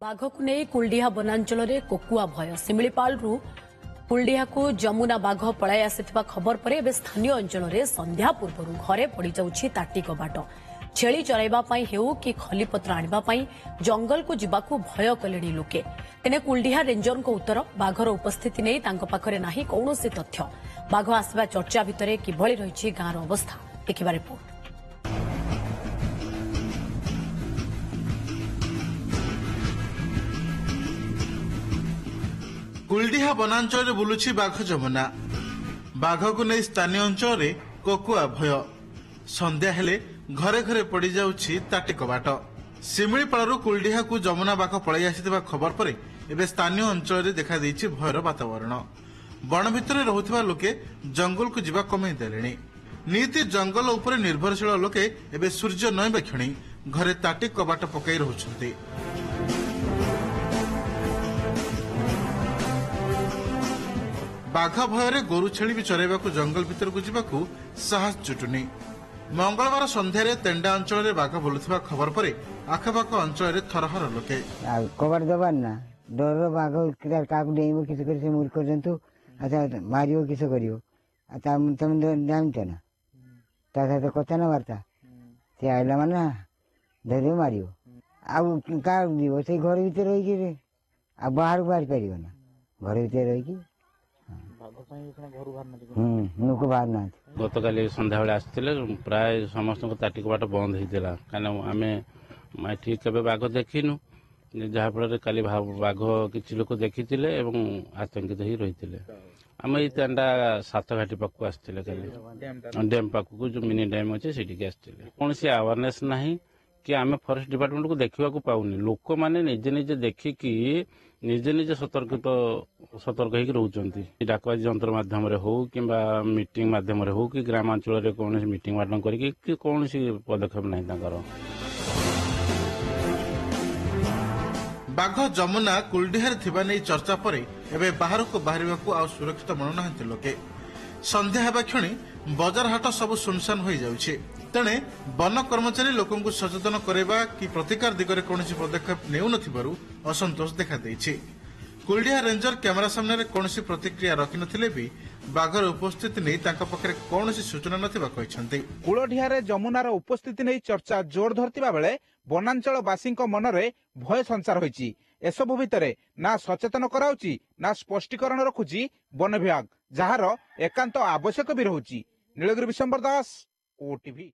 बाघ को नहीं कुलडीहा वनांचल में कोकुआ भय सिमिलीपाल कुलडीहा को जमुना बाघ पलाई आसिथिबा खबर पर एबे स्थानीय अंचल में संध्या पूर्व घरे पड़ जाउछि ताटी कबाट छेली चराइबा पई हेउ कि खलीपत्र आनिबा पई जंगल को जिबाकू भय कलेणी लोके तेने कुलडीहा रेंजर को उत्तर बाघर उपस्थिति नहीं तांको पाखरे नाही कौनसी तथ्य बाघ आसवा चर्चा भितरे किभଳି रहिछि गाँर अवस्था देखिबा रिपोर्ट। कुलडीहा वनांचल बुलुछि बाघ जमुना बाघ को नहीं स्थानीय अंचल में कोकुआ भय संध्या हेले घरे घरे पड़ जाउछि ताटी कबाट सिमिलीपालू कुलडीहा को जमुना बाघ पलाई आसिथिबा खबर पर एबे स्थानीय अंचल में देखा देइछि भयर वातावरण वन भितर रहुथिबा लोके जंगल को जिबा कमै देलेनी नीति जंगल उपरे निर्भरशील लोके एबे सूर्य नयबा क्षणी घरे ताटी कबाट पकाई रहुछन्ति। बाघ भୟରେ गोरु छेली भी चराइबा जंगल भितर को जावाक साहस जुटुनी मंगलवार संध्यारे तेंडा अंचल में बाघ बुलुथिबा खबर पर आखपाख अंचल थरहर लोके कबाड़ दबार ना डर बाघ क्या डेब किस मूर्ख जंतु अच्छा मार किस कर तुम जानते ना सहित कथा ना बार्ता सी आइला माना धर मार आव से घर भर रही बाहर बाहर पार ना घर भर रही लोक बाहर ना गत काली संध्या बेले आसते प्राय समस्त ताटी कबाट बंद होता कहीं एटी के बाघ देखिनु जहाँफल काली बाघ किसी लोक देखी आतंकित हो रही आम ये तेंडा सातघाटी पाक आसते डैम पाक जो मिनी डैम अच्छे से कौन सी अवेयरनेस ना कि आम फॉरेस्ट डिपार्टमेंट को देखा पाऊनी लोक मैंने निजे निजे देखिकी निजे निजे सतर्क रोचंती डाकबाजी जंत्र माध्यम हो कि मीटिंग माध्यम हो कि ग्रामांचल कौन मीटिंग माध्यम कर कौन पदक्षेप ना बाघ जमुना कुलडीहार थिबा नै चर्चा पर एबे बाहर को बाहर को सुरक्षित मनुना लोके संध्या हेबा क्षणी बजार हाट सब सुनसान हो जाउछि तेणे वन कर्मचारी लोकों को सचेतन करबा कि प्रतिकार दिगरे कौनसी पदक्षेप नेउ नथिबारु असंतोष देखा देछि। कुलडीहा रेंजर कैमरा सामने कौनसी प्रतिक्रिया रखि नथिले भी बाघर उपस्थिति नै तांका पखरे कौनसी सूचना नथिबा कहिसंती। कुलडीहारे जमुनार उपस्थिति नै चर्चा जोर धरतिबा बेले वनांचल वासींक मनरे भय संचार होईछि एसबु भितरे ना सचेतन कराउछि ना स्पष्टीकरण रखुछि वन विभाग जार एकांत आवश्यक भी रहुछि। नीलगिरी विशंबर दास ओटीवी।